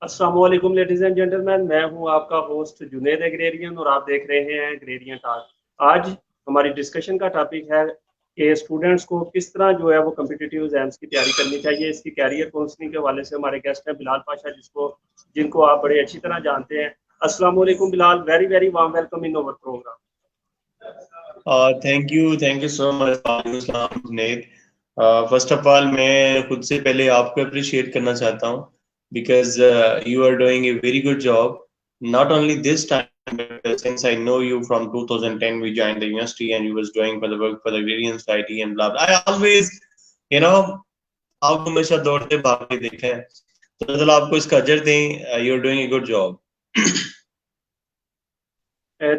अस्सलाम वालेकुम ladies and gentleman, मैं हूं आपका होस्ट जुनेद एग्रेरियन और आप देख रहे हैं एग्रेरियन टॉक। आज हमारी डिस्कशन का टॉपिक है कि स्टूडेंट्स को किस तरह जो है वो कम्पिटिटिव एग्जाम्स की तैयारी करनी चाहिए। इसकी कैरियर काउंसलिंग के हवाले से हमारे गेस्ट हैं बिलाल पाशा, जिनको आप बड़े अच्छी तरह जानते हैं। अस्सलाम वालेकुम Bilal, very very warm welcome in our program. Thank you so much Junaid. First of all मैं खुद से पहले आपको अप्रिशिएट करना चाहता हूँ because you are doing a very good job not only this time but since I know you from 2010 we joined the university and you was doing for the work for the agrarian society and blah blah. I always you know आपको हमेशा दौड़ते भागते देखा है तो चलो आपको इसका अजर दें। You are doing a good job.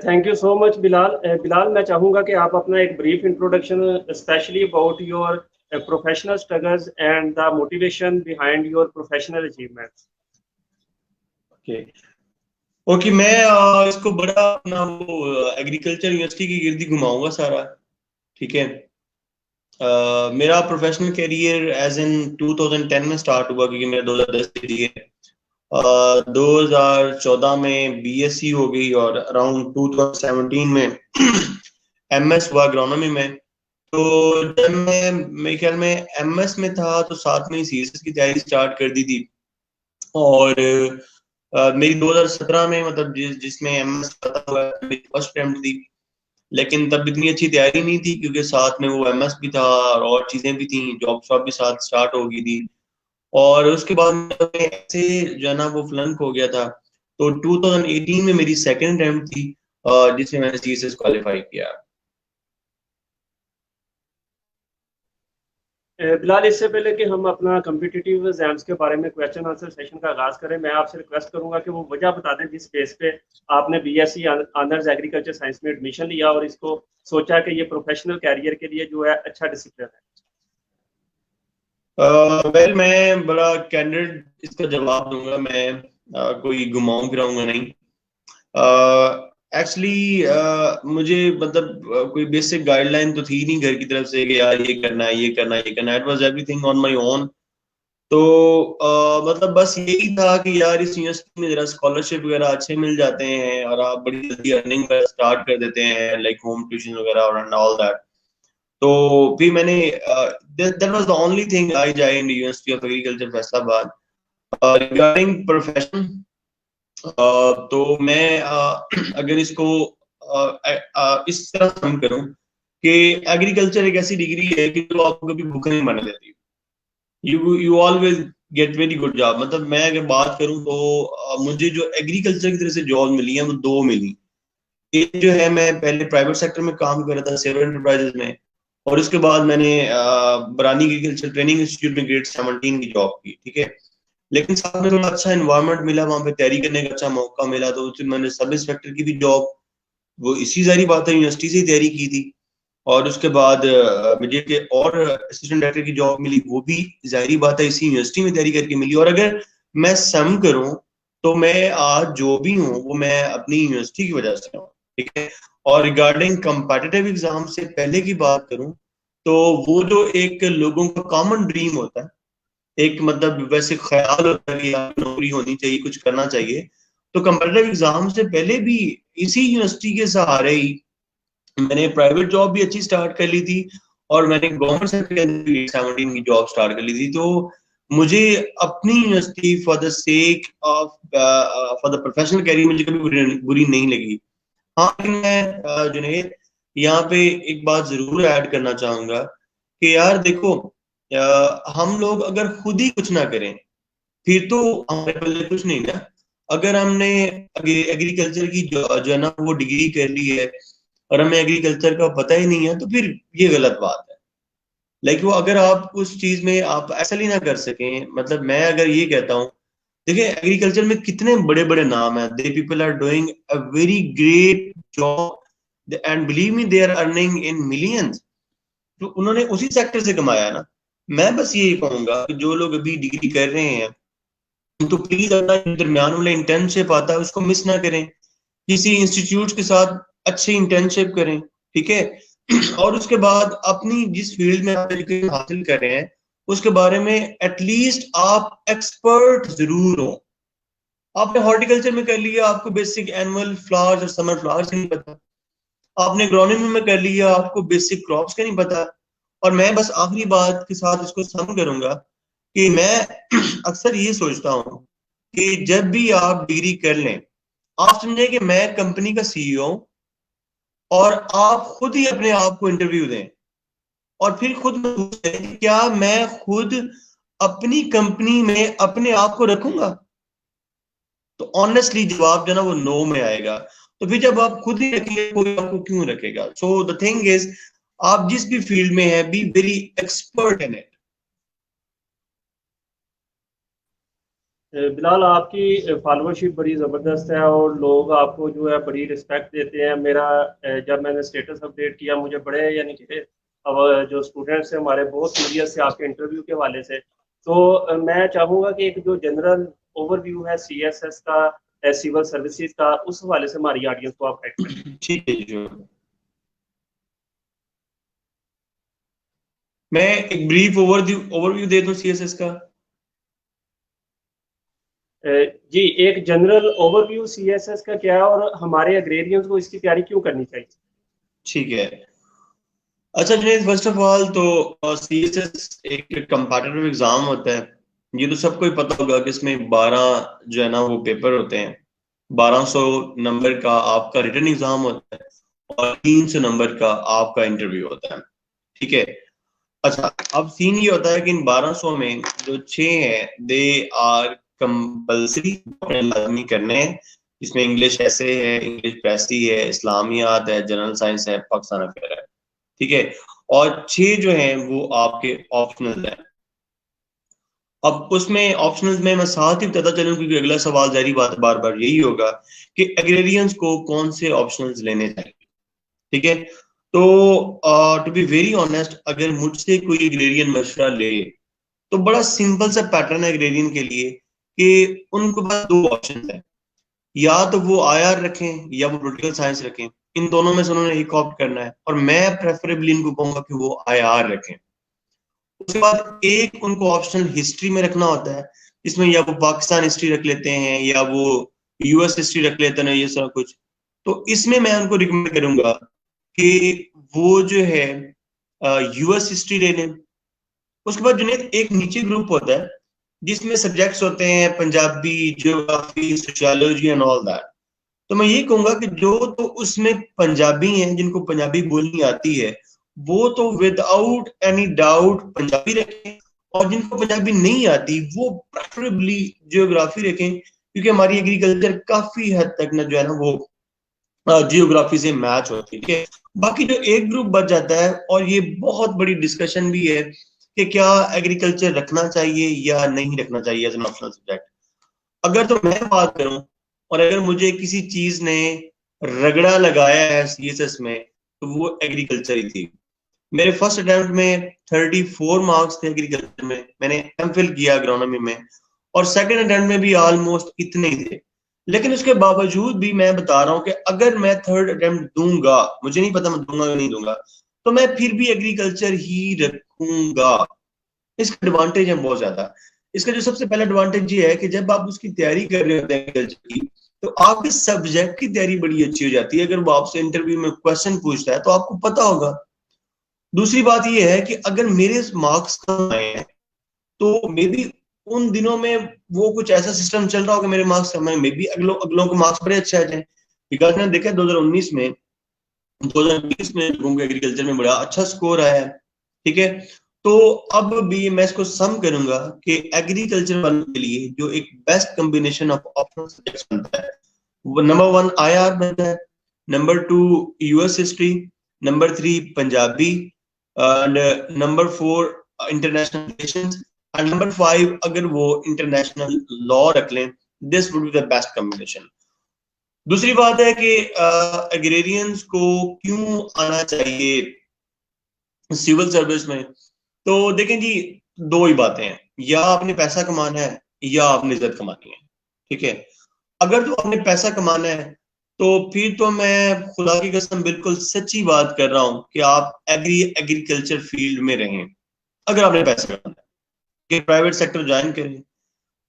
Thank you so much Bilal. Bilal, मैं चाहूँगा कि आप अपना एक brief introduction specially about your professional struggles and the motivation behind your professional achievements. Okay मैं इसको बड़ा अपना वो एग्रीकल्चर यूनिवर्सिटी की गिर्दी घुमाऊंगा सारा। ठीक है। मेरा प्रोफेशनल करियर एज इन 2010 में स्टार्ट हुआ क्योंकि मेरा 2010 से दिए 2014 में बीएससी हो गई और अराउंड 2017 में एमएस हुआ एग्रोनॉमी में। तो जब मैं मेरे ख्याल में एमएस में था तो साथ में ही सीएसएस की तैयारी स्टार्ट कर दी थी और मेरी 2017 में मतलब जिसमें एमएस हुआ मेरी फर्स्ट अटेम्प्ट थी, लेकिन तब इतनी अच्छी तैयारी नहीं थी क्योंकि साथ में वो एमएस भी था और चीजें भी थी, जॉब शॉप भी साथ स्टार्ट हो गई थी और उसके बाद ऐसे जो है ना वो फ्लंक हो गया था। तो 2018 में मेरी सेकंड अटेम्प्ट थी जिसमें मैंने सीएसएस क्वालिफाई किया। बिलाल, इससे पहले कि हम अपना कम्पिटिटिव एग्जाम्स के बारे में क्वेश्चन आंसर सेशन का आगाज करें, मैं आपसे रिक्वेस्ट करूंगा कि वो वजह बता दें जिस बेस पे आपने बीएससी ऑनर्स एग्रीकल्चर साइंस में एडमिशन लिया और इसको सोचा कि ये प्रोफेशनल कैरियर के लिए जो है अच्छा डिसिप्लिन है। वेल मैं बड़ा कैंडिड इसका जवाब दूंगा, मैं कोई घुमाऊं फिराऊंगा नहीं। एक्चुअली मुझे मतलब कोई बेसिक गाइडलाइन तो थी नहीं घर की तरफ से कि यार ये करना है ये करना है ये करना है। It was everything on my own. तो मतलब बस यही था कि यार इस यूनिवर्सिटी में जरा स्कॉलरशिप वगैरह अच्छे मिल जाते हैं और आप बड़ी जल्दी अर्निंग स्टार्ट कर देते हैं लाइक होम ट्यूशन वगैरह और एंड ऑल दैट। तो फिर मैंने that was the only thing I joined university of agriculture Faisalabad. Regarding profession तो मैं अगर इसको इस तरह सम करूं कि एग्रीकल्चर एक ऐसी डिग्री है कि जो आपको कभी भूखा नहीं मरने देती। You always get very good job. मतलब मैं अगर बात करूं तो मुझे जो एग्रीकल्चर की तरफ से जॉब मिली है वो दो मिली। एक जो है मैं पहले प्राइवेट सेक्टर में काम कर रहा था सेवन एंटरप्राइजेस में और उसके बाद मैंने बरानी एग्रीकल्चर ट्रेनिंग इंस्टीट्यूट में ग्रेड 17 की जॉब की। ठीक है। लेकिन साथ में थोड़ा अच्छा एनवायरनमेंट मिला, वहां पे तैयारी करने का अच्छा मौका मिला तो फिर मैंने सब इंस्पेक्टर की भी जॉब वो इसी जारी बात है यूनिवर्सिटी से ही तैयारी की थी। और उसके बाद मुझे के और असिस्टेंट डायरेक्टर की जॉब मिली, वो भी जाहिर बात है इसी यूनिवर्सिटी में तैयारी करके मिली। और अगर मैं सम करूं तो मैं आज जो भी हूं वो मैं अपनी यूनिवर्सिटी की वजह से हूं। ठीक है। और रिगार्डिंग कंपेटिटिव एग्जाम से पहले की बात करूं तो वो जो एक लोगों का कॉमन ड्रीम होता है, एक मतलब वैसे ख्याल होता है कि यार नौकरी होनी चाहिए कुछ करना चाहिए, तो कंपेटिटिव एग्जाम से पहले भी इसी यूनिवर्सिटी के सहारे ही मैंने प्राइवेट जॉब भी अच्छी स्टार्ट कर ली थी और मैंने गवर्नमेंट सेक्टर के अंदर 17 की जॉब स्टार्ट कर ली थी। तो मुझे अपनी university for the sake of for the professional career मुझे कभी बुरी नहीं लगी। हाँ लेकिन मैं जुनेद यहाँ पे एक बात जरूर ऐड करना चाहूंगा कि यार देखो हम लोग अगर खुद ही कुछ ना करें फिर तो हमारे पल्ले कुछ नहीं ना। अगर हमने एग्रीकल्चर की जो है ना वो डिग्री कर ली है और हमें एग्रीकल्चर का पता ही नहीं है तो फिर ये गलत बात है। लाइक वो अगर आप उस चीज में आप ऐसा ही ना कर सकें, मतलब मैं अगर ये कहता हूँ देखिए एग्रीकल्चर में कितने बड़े बड़े नाम हैं, they people are doing a very great job and believe me they are earning in millions. तो उन्होंने उसी सेक्टर से कमाया ना। मैं बस यही कहूंगा कि जो लोग अभी डिग्री कर रहे हैं तो प्लीज अपना दरमियान वाला इंटर्नशिप आता है उसको मिस ना करें, किसी इंस्टीट्यूट के साथ अच्छी इंटर्नशिप करें। ठीक है। और उसके बाद अपनी जिस फील्ड में आप एजुकेशन हासिल कर रहे हैं उसके बारे में एटलीस्ट आप एक्सपर्ट जरूर हो। आपने हॉर्टिकल्चर में कर लिया, आपको बेसिक एनुअल फ्लावर्स और समर फ्लावर्स नहीं पता। आपने एग्रोनॉमी में कर लिया, आपको बेसिक क्रॉप्स का नहीं पता। और मैं बस आखिरी बात के साथ इसको सम करूंगा कि मैं अक्सर ये सोचता हूँ कि जब भी आप डिग्री कर लें, आप समझे कि मैं कंपनी का सीईओ हूं और आप खुद ही अपने आप को इंटरव्यू दें और फिर खुद महसूस करें कि क्या मैं खुद अपनी कंपनी में अपने आप को रखूंगा। तो ऑनेस्टली जवाब जो ना वो नो में आएगा। तो फिर जब आप खुद ही रखेंगे, कोई आपको क्यों रखेगा? सो द थिंग इज, आप जिस भी फील्ड में है, be very expert in it. Bilal, आपकी फॉलोअरशिप बड़ी ज़बरदस्त है और लोग आपको जो है बड़ी रिस्पेक्ट देते हैं। मेरा जब मैंने स्टेटस अपडेट किया, मुझे बड़े यानी कि अब जो स्टूडेंट्स हैं हमारे बहुत सीरियस से आपके इंटरव्यू के हवाले से। तो मैं चाहूँगा कि एक जो जनरल ओवरव्यू है सीएसएस का, सिविल सर्विसेज का, उस हवाले से हमारी ऑडियंस को आप गाइड करें। ठीक है जी। मैं एक ब्रीफ ओवरव्यू दे दूं सीएसएस का। जी, एक जनरल ओवरव्यू सीएसएस का क्या है और हमारे एग्रेरियंस को इसकी तैयारी क्यों करनी चाहिए? ठीक है। अच्छा जुनेद, फर्स्ट ऑफ ऑल तो सीएसएस एक कंपेटिटिव एग्जाम होता है। ये तो सबको ही पता होगा कि इसमें 12 जो है ना वो पेपर होते हैं। 1200 नंबर का आपका रिटन एग्जाम होता है और 300 नंबर का आपका इंटरव्यू होता है। ठीक है। अच्छा, अब सीन ये होता है कि इन 1200 में जो 6 हैं दे आर कंपल्सरी, लाजमी करने हैं। इसमें इंग्लिश ऐसे है, इंग्लिश प्रेसी है, इस्लामियात है, जनरल साइंस है, पाकिस्तान अफेयर है। ठीक है। और 6 जो हैं वो आपके ऑप्शनल हैं। अब उसमें ऑप्शनल में मैं साथ ही बताता चलूं, क्योंकि अगला सवाल जारी बात बार बार यही होगा कि एग्रेरियंस को कौन से ऑप्शनल्स लेने चाहिए। ठीक है। तो टू बी वेरी ऑनेस्ट, अगर मुझसे कोई एग्रेरियन मशवरा ले तो बड़ा सिंपल सा पैटर्न है एग्रेरियन के लिए कि उनको बस 2 ऑप्शन है, या तो वो आईआर रखें या वो पॉलिटिकल साइंस रखें। इन दोनों में से उन्होंने एक ऑप्ट करना है और मैं प्रेफरेबली इनको कहूंगा कि वो आईआर रखें। उसके बाद एक उनको ऑप्शनल हिस्ट्री में रखना होता है, इसमें या वो पाकिस्तान हिस्ट्री रख लेते हैं या वो यूएस हिस्ट्री रख लेते हैं, ये सब कुछ। तो इसमें मैं उनको रिकमेंड करूंगा कि वो जो है यूएस हिस्ट्री ले लें। उसके बाद जुनेद एक नीचे ग्रुप होता है जिसमें सब्जेक्ट्स होते हैं Punjabi, geography, sociology and all that. तो मैं ये कहूंगा कि जो तो उसमें पंजाबी हैं, जिनको पंजाबी बोलनी आती है, वो तो विदाउट एनी डाउट पंजाबी रखें। और जिनको पंजाबी नहीं आती वो प्रेफरेबली ज्योग्राफी रखें, क्योंकि हमारी एग्रीकल्चर काफी हद तक ना जो है ना वो जियोग्राफी से मैच होती है। ठीक है। बाकी जो एक ग्रुप बच जाता है, और ये बहुत बड़ी डिस्कशन भी है कि क्या एग्रीकल्चर रखना चाहिए या नहीं रखना चाहिए एज एन ऑप्शनल सब्जेक्ट। अगर तो मैं बात करूं, और अगर मुझे किसी चीज ने रगड़ा लगाया है सीएसएस में, तो वो एग्रीकल्चर ही थी। मेरे फर्स्ट अटेम्प्ट में 34 मार्क्स थे एग्रीकल्चर में, मैंने एमफिल किया एग्रोनॉमी में, और सेकंड अटेम्प्ट में भी ऑलमोस्ट इतने ही थे। लेकिन उसके बावजूद भी मैं बता रहा हूँ कि अगर मैं थर्ड अटेम्प्ट दूंगा, मुझे नहीं पता मैं दूंगा या नहीं दूंगा, तो मैं फिर भी एग्रीकल्चर ही रखूंगा। इसका एडवांटेज है बहुत ज्यादा। इसका जो सबसे पहला एडवांटेज ये है कि जब आप उसकी तैयारी कर रहे होते हैं एग्रीकल्चर की, तो आपके सब्जेक्ट की तैयारी बड़ी अच्छी हो जाती है। अगर वो आपसे इंटरव्यू में क्वेश्चन पूछता है तो आपको पता होगा। दूसरी बात यह है कि अगर मेरे मार्क्स कम आए हैं, तो मे बी उन दिनों में वो कुछ ऐसा सिस्टम चल रहा होगा, मेरे मार्क्स कम आए, मे बी अगलों अगलों के मार्क्स बड़े अच्छे आ जाए। बिकॉज मैंने देखा 2019 में, 2020 में लोगों को एग्रीकल्चर में बड़ा अच्छा स्कोर आया है। ठीक है। तो अब भी मैं इसको सम करूंगा कि एग्रीकल्चर वालों के लिए जो एक best combination of optional subjects बनता है, वो नंबर 1 आईआर बनता है, number 2 US history, number 3 Punjabi, and number 4 international relations, and number 5 अगर वो इंटरनेशनल लॉ रख लें। This would be the best combination. दूसरी बात है कि एग्रेरियंस को क्यों आना चाहिए सिविल सर्विस में। तो देखें जी, 2 ही बातें हैं, या आपने पैसा कमाना है या आपने इज्जत कमानी है। ठीक है। अगर तो आपने पैसा कमाना है, तो फिर तो मैं खुदा की कसम बिल्कुल सच्ची बात कर रहा हूं कि आप एग्रीकल्चर फील्ड में रहें। अगर आपने पैसा कमाना है कि प्राइवेट सेक्टर ज्वाइन करें,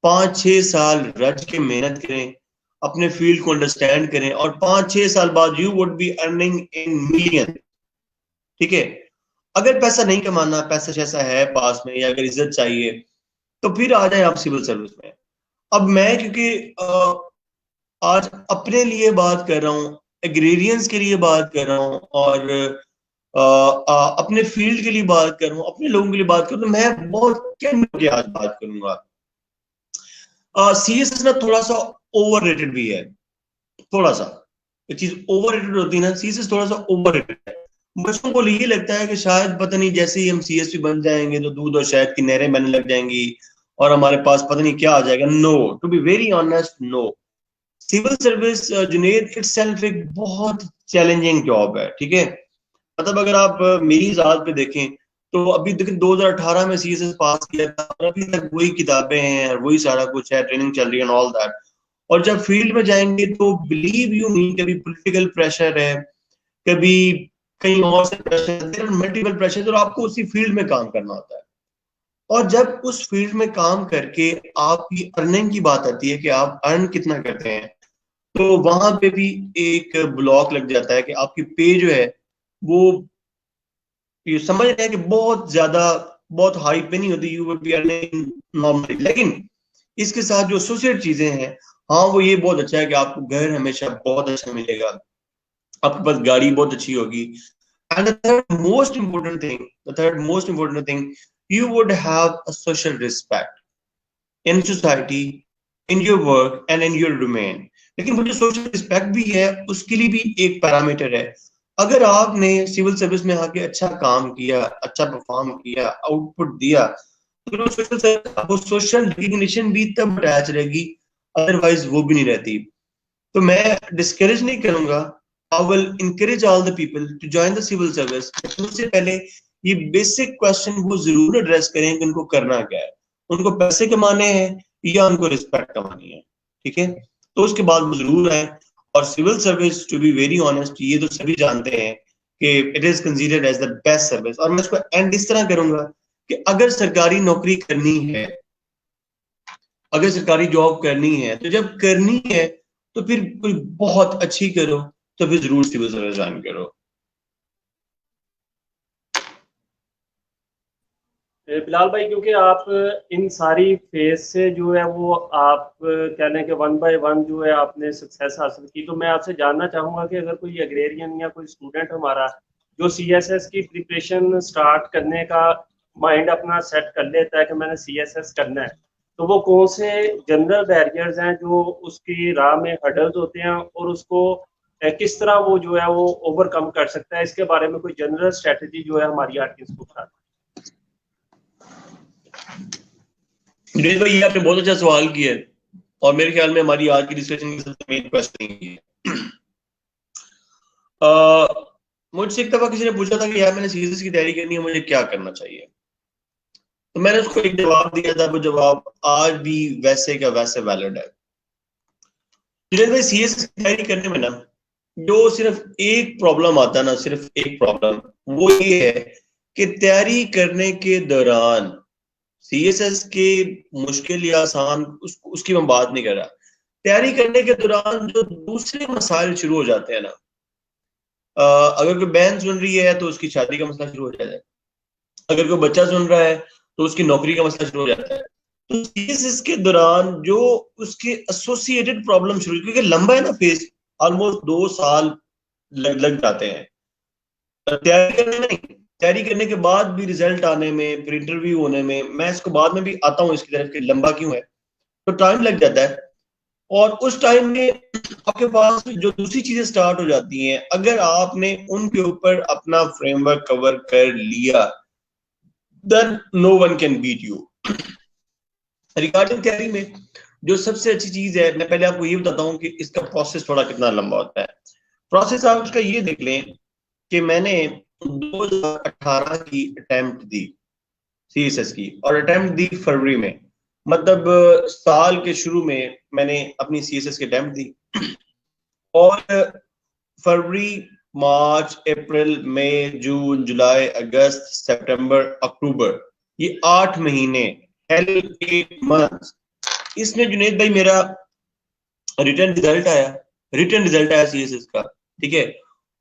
5-6 साल रज के मेहनत करें, अपने फील्ड को अंडरस्टैंड करें, और 5-6 साल बाद you would be earning in million. ठीक है, अगर पैसा नहीं कमाना, पैसा जैसा है पास में, या अगर इज्जत चाहिए, तो फिर आ जाए आप सिविल सर्विस में। अब मैं क्योंकि आज अपने लिए बात कर रहा हूँ, एग्रेरियंस के लिए बात कर रहा हूँ, और अपने फील्ड के लिए बात कर रहा हूँ, अपने लोगों के लिए बात कर रहा हूँ, तो मैं बहुत कैंडिड आज बात करूंगा। सीएसएस ना थोड़ा सा ओवररेटेड भी है, थोड़ा सा। ये चीज ओवररेटेड होती है ना, सीएसएस थोड़ा सा ओवररेटेड है। बच्चों को ये लगता है कि शायद पता नहीं जैसे ही हम सीएसपी बन जाएंगे तो दूध और शहद की नहरें बनने लग जाएंगी और हमारे पास पता नहीं क्या आ जाएगा। No, to be very honest, no. Civil service Junaid itself एक बहुत चैलेंजिंग जॉब है। ठीक है, मतलब अगर आप मेरी ज़ात पे देखें तो अभी देखिए 2018 में सीएसएस पास किया था और अभी तक वही किताबें हैं, वही सारा कुछ है, ट्रेनिंग चल रही है, ऑल दैट। और जब फील्ड में जाएंगे तो बिलीव यू मी, कभी पॉलिटिकल प्रेशर है, कभी कहीं और से प्रेशर, मल्टीपल प्रेशर, और आपको उसी फील्ड में काम करना होता है। और जब उस फील्ड में काम करके आपकी अर्निंग की बात आती है कि आप अर्न कितना करते हैं, तो वहां पे भी एक ब्लॉक लग जाता है कि आपकी पे जो है वो, ये समझ रहे हैं कि बहुत ज्यादा, बहुत हाई पे नहीं होती, you would be earning normally. लेकिन इसके साथ जो एसोसिएट चीजें हैं, हाँ, वो ये बहुत अच्छा है कि आपको घर हमेशा बहुत अच्छा मिलेगा, आपके पास गाड़ी बहुत अच्छी होगी। And the third most important thing, you would have a social respect in society, in your work and in your domain। लेकिन वो जो सोशल रिस्पेक्ट भी है, उसके लिए भी एक पैरामीटर है। अगर आपने सिविल सर्विस में आके अच्छा काम किया, अच्छा परफॉर्म किया, आउटपुट दिया, तो वो सोशल रिकग्निशन भी तब अटैच रहेगी, अदरवाइज वो भी नहीं रहती। तो मैं डिस्करेज नहीं करूंगा, I will encourage all the people to join the civil service. उससे पहले ये बेसिक क्वेश्चन वो जरूर एड्रेस करें कि उनको करना क्या है, उनको पैसे कमाने हैं या उनको रिस्पेक्ट कमानी है। ठीक है, तो उसके बाद वो जरूर आए। और civil service, to be very honest, ये तो सभी जानते हैं कि it is considered as the best service. और मैं इसको एंड इस तरह करूंगा कि अगर सरकारी नौकरी करनी है, अगर सरकारी जॉब करनी है, तो जब करनी है तो फिर कोई बहुत अच्छी करो, तो फिर जरूर सिविल सर्विस ज्वाइन करो। बिलाल भाई, क्योंकि आप इन सारी फेज से जो है वो आप कह लें कि वन बाय वन जो है आपने सक्सेस हासिल की, तो मैं आपसे जानना चाहूँगा कि अगर कोई एग्रेरियन या कोई स्टूडेंट हमारा जो सीएसएस की प्रिपरेशन स्टार्ट करने का माइंड अपना सेट कर लेता है कि मैंने सीएसएस करना है, तो वो कौन से जनरल बैरियर्स हैं जो उसकी राह में हर्डल्स होते हैं और उसको किस तरह वो जो है वो ओवरकम कर सकता है, इसके बारे में कोई जनरल स्ट्रेटजी जो है हमारी ऑडियंस को बता। दिनेश भाई, ये आपने बहुत अच्छा सवाल किया है और मेरे ख्याल में हमारी आज की डिस्कशन की सबसे मेन क्वेश्चन ये है। मुझसे एक दफा किसी ने पूछा था कि यार मैंने सीएसएस की तैयारी करनी है, मुझे क्या करना चाहिए, तो मैंने उसको एक जवाब दिया था। वो जवाब आज भी वैसे का वैसे वैलिड है। दिनेश भाई, सीएसएस की तैयारी करने में ना जो सिर्फ एक प्रॉब्लम आता है ना, सिर्फ एक प्रॉब्लम, वो ये है कि तैयारी करने के दौरान सीएसएस के मुश्किल या आसान उसकी मैं बात नहीं कर रहा। तैयारी करने के दौरान जो दूसरे मसाइल शुरू हो जाते हैं ना, अगर कोई बहन सुन रही है तो उसकी शादी का मसला शुरू हो जाता है, अगर कोई बच्चा सुन रहा है तो उसकी नौकरी का मसला शुरू हो जाता है। तो सीएसएस के दौरान जो उसके एसोसिएटेड प्रॉब्लम शुरू, क्योंकि लंबा है ना फेज, ऑलमोस्ट 2 साल लग जाते हैं तैयारी करने में। तैयारी करने के बाद भी रिजल्ट आने में, फिर इंटरव्यू होने में, मैं इसको बाद में भी आता हूँ इसकी तरफ कि लंबा क्यों है, तो टाइम लग जाता है। और उस टाइम में आपके पास जो दूसरी चीजें स्टार्ट हो जाती हैं, अगर आपने उनके ऊपर अपना फ्रेमवर्क कवर कर लिया, then no one can beat you. Regarding तैयारी में जो सबसे अच्छी चीज है, मैं पहले आपको ये बताता हूँ कि इसका प्रोसेस थोड़ा कितना लंबा होता है। प्रोसेस आप उसका ये देख लें कि मैंने 2018 की अटेम्प्ट दी सीएसएस की, और अटेम्प्ट दी फरवरी में, मतलब साल के शुरू में मैंने अपनी सीएसएस की अटेम्प्ट दी। और फरवरी, मार्च, अप्रैल, मई, जून, जुलाई, अगस्त, सितंबर, अक्टूबर, ये 8 महीने, 8 months, इसमें जुनेद भाई मेरा रिटर्न रिजल्ट आया CSS का, ठीक है।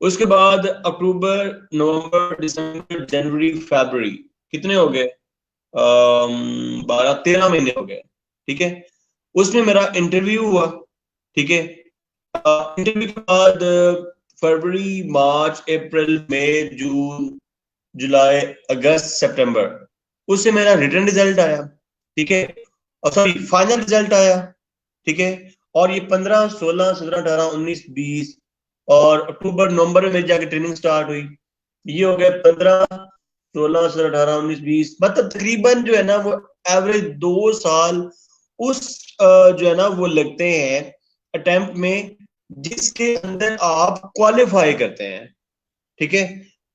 उसके बाद अक्टूबर, नवंबर, दिसंबर, जनवरी, फरवरी, कितने हो गए, 12-13 महीने हो गए, ठीक है। उसमें मेरा इंटरव्यू हुआ, ठीक है। इंटरव्यू के बाद फरवरी, मार्च, अप्रैल, मई, जून, जुलाई, अगस्त, सितंबर, उससे मेरा रिटर्न रिजल्ट आया, ठीक है, और सॉरी फाइनल रिजल्ट आया, ठीक है। और ये 15, 16, 17, 18, 19, 20 और अक्टूबर, नवंबर में जाके ट्रेनिंग स्टार्ट हुई। ये हो गए 15, 16, 17, 18, 19, 20, मतलब तकरीबन जो है ना वो एवरेज 2 साल उस जो है ना वो लगते हैं अटेम्प्ट में, जिसके अंदर आप क्वालिफाई करते हैं, ठीक है।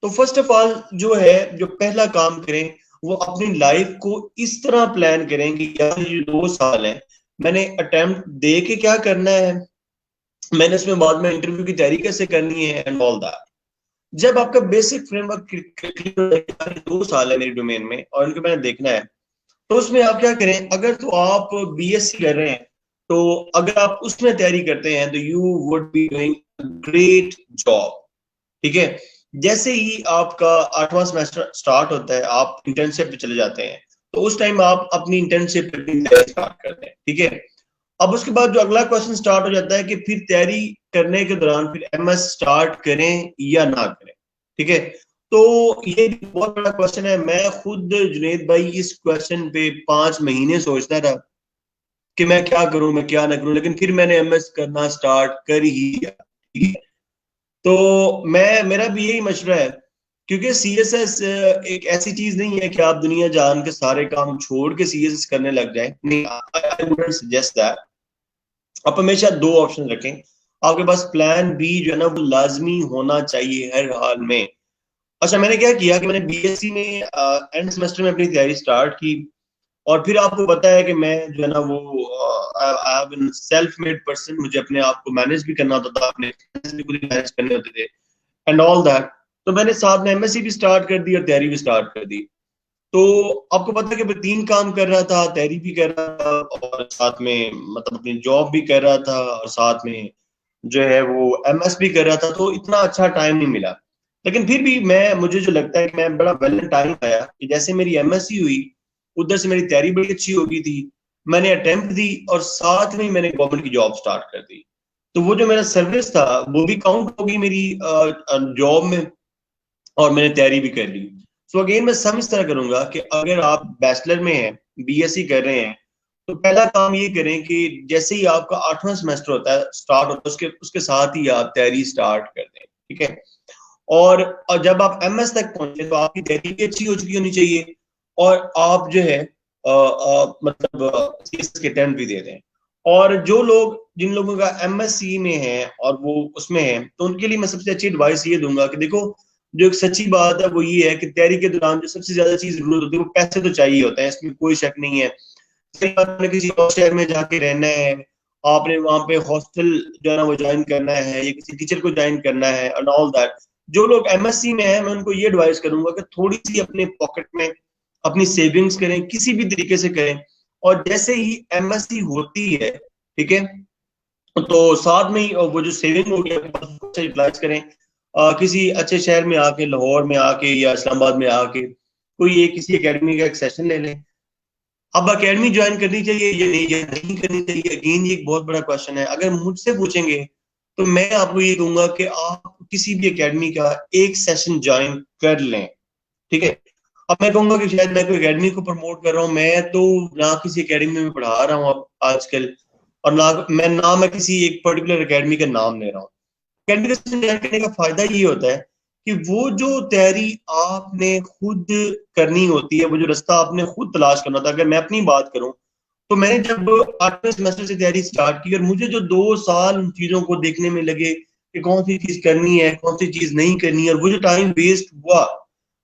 तो फर्स्ट ऑफ ऑल जो है, जो पहला काम करें वो अपनी लाइफ को इस तरह प्लान करें कि यार ये 2 साल है, मैंने अटेम्प्ट दे के क्या करना है, मैंने इसमें बाद में इंटरव्यू की तैयारी कैसे करनी है एंड ऑल दैट। जब आपका बेसिक फ्रेमवर्क क्लियर हो जाए, 2 साल है मेरी डोमेन में और इनको मैंने देखना है, तो उसमें आप क्या करें, अगर तो आप BSc कर रहे हैं, तो अगर आप उसमें तैयारी करते हैं तो you would be doing great job, ठीक है। जैसे ही आपका 8वां सेमेस्टर स्टार्ट होता है, आप इंटर्नशिप पे चले जाते हैं, तो उस टाइम आप अपनी इंटर्नशिप स्टार्ट करते हैं, ठीक है। अब उसके बाद जो अगला क्वेश्चन स्टार्ट हो जाता है कि फिर तैयारी करने के दौरान फिर MS स्टार्ट करें या ना करें, ठीक है। तो ये भी बहुत बड़ा क्वेश्चन है। मैं खुद जुनेद भाई इस क्वेश्चन पे 5 महीने सोचता था कि मैं क्या करूं, मैं क्या ना करूं, लेकिन फिर मैंने MS करना स्टार्ट कर ही दिया, ठीक है। तो मेरा भी यही मशवरा है, क्योंकि CSS एक ऐसी चीज नहीं है कि आप दुनिया जान के सारे काम छोड़ के CSS करने लग जाए, नहीं, आई वुडंट सजेस्ट दैट। आप हमेशा 2 ऑप्शन रखें, आपके पास प्लान बी जो है ना वो लाजमी होना चाहिए हर हाल में। अच्छा, मैंने क्या किया कि मैंने BSc में एंड सेमेस्टर में अपनी तैयारी स्टार्ट की, और फिर आपको पता है कि मैं जो है ना वो I have been self made person, मुझे अपने आप को मैनेज भी करना होता था, अपने एक्सपेंसेस भी खुद ही मैनेज करने होते थे एंड ऑल दैट। तो मैंने साथ में MSc भी स्टार्ट कर दी और तैयारी भी स्टार्ट कर दी। तो आपको पता है कि मैं 3 काम कर रहा था, तैयारी भी कर रहा था और साथ में मतलब अपनी जॉब भी कर रहा था और साथ में जो है वो MS भी कर रहा था, तो इतना अच्छा टाइम नहीं मिला। लेकिन फिर भी मुझे जो लगता है कि मैं बड़ा वेल टाइम आया कि जैसे मेरी MSc हुई, उधर से मेरी तैयारी बड़ी अच्छी हो गई थी, मैंने अटेम्प्ट दी और साथ में मैंने गवर्नमेंट की जॉब स्टार्ट कर दी। तो वो जो मेरा सर्विस था वो भी काउंट होगी मेरी जॉब में, और मैंने तैयारी भी कर ली। सो अगेन मैं सम इस तरह करूंगा कि अगर आप बैचलर में हैं, BSc कर रहे हैं, तो पहला काम ये करें कि जैसे ही आपका 8वां सेमेस्टर होता है, स्टार्ट होता है, उसके उसके साथ ही आप तैयारी स्टार्ट कर दें, ठीक है। और जब आप MS तक पहुंचे तो आपकी तैयारी भी अच्छी हो चुकी होनी चाहिए, और आप जो है मतलब CSS के अटेम्प्ट भी दे दें। और जो लोग, जिन लोगों का MSc में है और वो उसमें है, तो उनके लिए मैं सबसे अच्छी एडवाइस ये दूंगा कि देखो, जो एक सच्ची बात है वो ये है कि तैयारी के दौरान जो सबसे ज्यादा चीज जरूरत होती है वो पैसे तो चाहिए होते हैं, इसमें कोई शक नहीं है। आपने किसी और शहर में जाके रहना है, आपने वहां पे हॉस्टल जो है ना वो ज्वाइन करना है या किसी टीचर को ज्वाइन करना है एंड ऑल दैट। जो लोग MSc में है, मैं उनको ये एडवाइस करूंगा कि थोड़ी सी अपने पॉकेट में अपनी सेविंग्स करें, किसी भी तरीके से करें, और जैसे ही MSc होती है, ठीक है, तो साथ में ही वो जो सेविंग होगी यूटिलाइज करें, किसी अच्छे शहर में आके, लाहौर में आके या इस्लामाबाद में आके कोई एक किसी एकेडमी का एक सेशन ले लें। अब एकेडमी ज्वाइन करनी चाहिए या नहीं करनी चाहिए, अगेन ये एक बहुत बड़ा क्वेश्चन है। अगर मुझसे पूछेंगे तो मैं आपको ये कहूंगा कि आप किसी भी एकेडमी का एक सेशन ज्वाइन कर लें, ठीक है। अब मैं कहूंगा कि शायद मैं कोई एकेडमी को प्रमोट कर रहा हूँ, मैं तो ना किसी एकेडमी में पढ़ा रहा हूँ अब आजकल, और ना मैं किसी एक पर्टिकुलर एकेडमी का नाम ले रहा हूँ। एकेडमी का सेशन ज्वाइन करने का फायदा ये होता है कि वो जो तैयारी आपने खुद करनी होती है, वो जो रास्ता आपने खुद तलाश करना था। अगर मैं अपनी बात करूं तो मैंने जब 8वें सेमेस्टर से तैयारी स्टार्ट की और मुझे जो 2 साल उन चीजों को देखने में लगे कि कौन सी चीज करनी है, कौन सी चीज नहीं करनी है, और वो जो टाइम वेस्ट हुआ,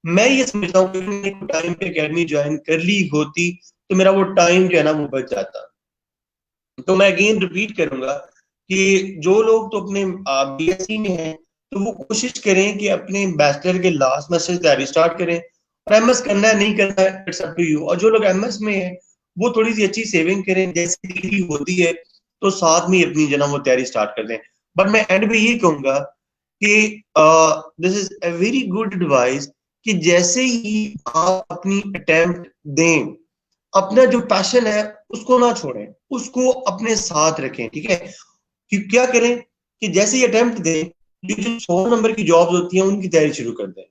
मैं ये समझता हूँ कि मैंने टाइम पे एकेडमी ज्वाइन कर ली होती तो मेरा वो टाइम जो है ना वो बच जाता। तो मैं अगेन रिपीट करूंगा कि जो लोग तो अपने BSc में हैं, तो वो कोशिश करें कि अपने बैचलर के लास्ट सेमेस्टर से तैयारी स्टार्ट करें, और MS करना है नहीं करना है इट्स अप टू यू। और जो लोग MS में हैं वो थोड़ी सी अच्छी सेविंग करें, जैसे डिग्री होती है तो साथ में अपनी जो ना वो तैयारी स्टार्ट कर दें। बट मैं एंड में ये कहूंगा कि this is a very good advice कि जैसे ही आप अपनी अटेम्प्ट दें, अपना जो पैशन है उसको ना छोड़ें, उसको अपने साथ रखें, ठीक है। कि क्या करें कि जैसे ही अटेम्प्ट दें, जो 100 नंबर की जॉब्स होती हैं उनकी तैयारी शुरू कर दें।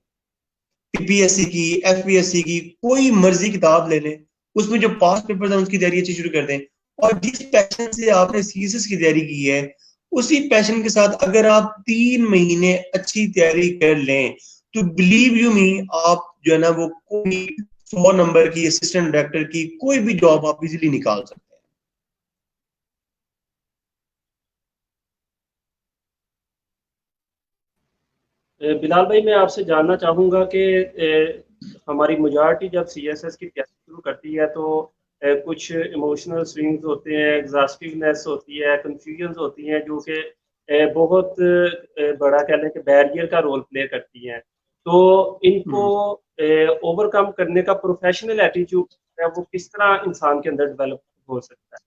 पीपीएससी की, एफपीएससी की, कोई मर्जी किताब ले लें, उसमें जो पास पेपर है उसकी तैयारी अच्छी शुरू कर दें। और जिस पैशन से आपने सीएसएस की तैयारी की है, उसी पैशन के साथ अगर आप 3 महीने अच्छी तैयारी कर लें, तो बिलीव यू मी, आप जो है ना वो कोई 100 नंबर की असिस्टेंट डायरेक्टर की कोई भी जॉब आप इजीली निकाल सकते हैं। बिलाल भाई, मैं आपसे जानना चाहूँगा कि हमारी मेजॉरिटी जब सीएसएस की तैयारी शुरू करती है तो कुछ इमोशनल स्विंग्स होते हैं, एग्जॉस्टिवनेस होती है, कंफ्यूजन्स होती हैं, जो कि बहुत बड़ा कह लें कि बैरियर का रोल प्ले करती हैं। तो इनको हम्म। ओवरकम करने का प्रोफेशनल एटीट्यूड है वो किस तरह इंसान के अंदर डेवलप हो सकता है?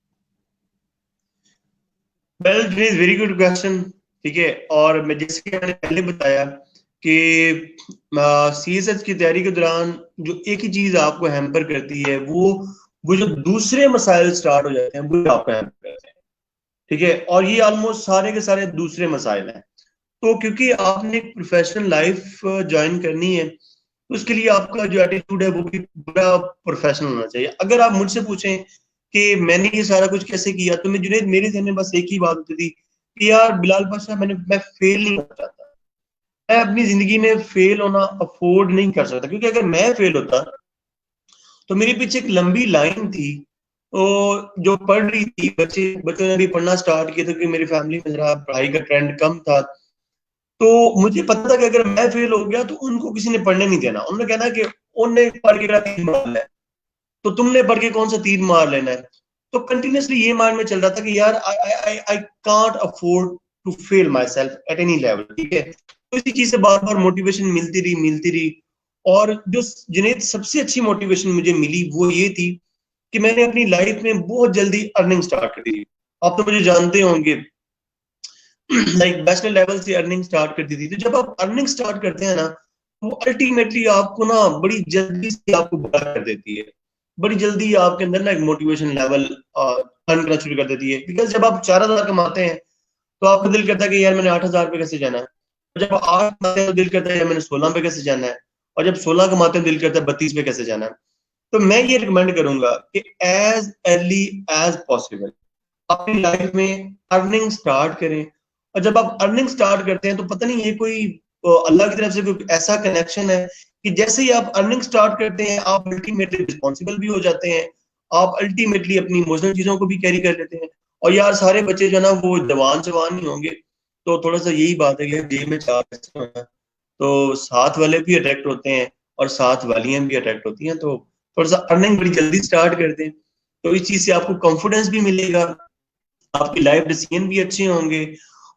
Well, it is very good question. ठीक है, और मैं जैसे कि मैंने पहले बताया कि सीएसएच की तैयारी के दौरान जो एक ही चीज आपको हैम्पर करती है, वो जो दूसरे मसाइल स्टार्ट हो जाते हैं वो आपको हैम्पर करते हैं। ठीक है, और ये ऑलमोस्ट सारे के सारे दूसरे मसाइल हैं। तो क्योंकि आपने एक प्रोफेशनल लाइफ ज्वाइन करनी है, तो उसके लिए आपका जो एटीट्यूड है वो भी बड़ा प्रोफेशनल होना चाहिए। अगर आप मुझसे पूछें कि मैंने ये सारा कुछ कैसे किया, तो मैं जुनेद, मेरे ध्यान में बस एक ही बात होती थी कि यार बिलाल पाशा, मैं फेल नहीं होना चाहता। मैं अपनी जिंदगी में फेल होना अफोर्ड नहीं कर सकता, क्योंकि अगर मैं फेल होता तो मेरे पीछे एक लंबी लाइन थी, तो जो पढ़ रही थी, बच्चों ने भी पढ़ना स्टार्ट किया था, क्योंकि मेरी फैमिली में जरा पढ़ाई का ट्रेंड कम था। तो मुझे पता था कि अगर मैं फेल हो गया तो उनको किसी ने पढ़ने नहीं देना, उन्होंने कहना कि उनने पढ़ के तीर मार लेना है, तो तुमने पढ़ के कौन सा तीर मार लेना है। तो कंटिन्यूसली ये माइंड में चल रहा था कि यार I can't afford to fail myself at any level. ठीक है, तो इसी चीज से बार बार मोटिवेशन मिलती रही। और जो जिन्हें सबसे अच्छी मोटिवेशन मुझे मिली वो ये थी कि मैंने अपनी लाइफ में बहुत जल्दी अर्निंग स्टार्ट कर दी। आप तो मुझे जानते होंगे, लाइक बैचलर लेवल से अर्निंग स्टार्ट कर दी थी। तो जब आप अर्निंग स्टार्ट करते हैं ना, वो अल्टीमेटली आपको ना बड़ी जल्दी से आपको बड़ा कर देती है। बड़ी जल्दी आपके अंदर ना एक मोटिवेशन लेवल अर्न करना शुरू कर देती है। बिकॉज जब आप 4,000 कमाते हैं तो आपका दिल करता है कि यार मैंने 8,000 पे कैसे जाना है। और जब आप 8 कमाते हैं तो दिल करता है यार मैंने 16 पे कैसे जाना है। और जब 16 कमाते हैं दिल करता है 32 पे कैसे जाना है। तो मैं ये रिकमेंड करूंगा कि एज अर्ली एज पॉसिबल अपनी लाइफ में अर्निंग स्टार्ट करें। और जब आप अर्निंग स्टार्ट करते हैं तो पता नहीं, ये कोई अल्लाह की तरफ से कोई ऐसा कनेक्शन है कि जैसे ही आप अर्निंग स्टार्ट करते हैं, आप अल्टीमेटली रिस्पॉन्सिबल भी हो जाते हैं। आप अल्टीमेटली अपनी इमोशनल चीजों को भी कैरी कर लेते हैं। और यार सारे बच्चे जो है ना वो जवान जवान नहीं होंगे, तो थोड़ा सा यही बात है कि यार जेब में चार पैसे होना, तो साथ वाले भी अट्रैक्ट होते हैं और साथ वालियां भी अट्रैक्ट होती हैं। तो थोड़ा सा अर्निंग बड़ी जल्दी स्टार्ट कर दें, तो इस चीज से आपको कॉन्फिडेंस भी मिलेगा, आपकी लाइफ डिसीजन भी अच्छे होंगे,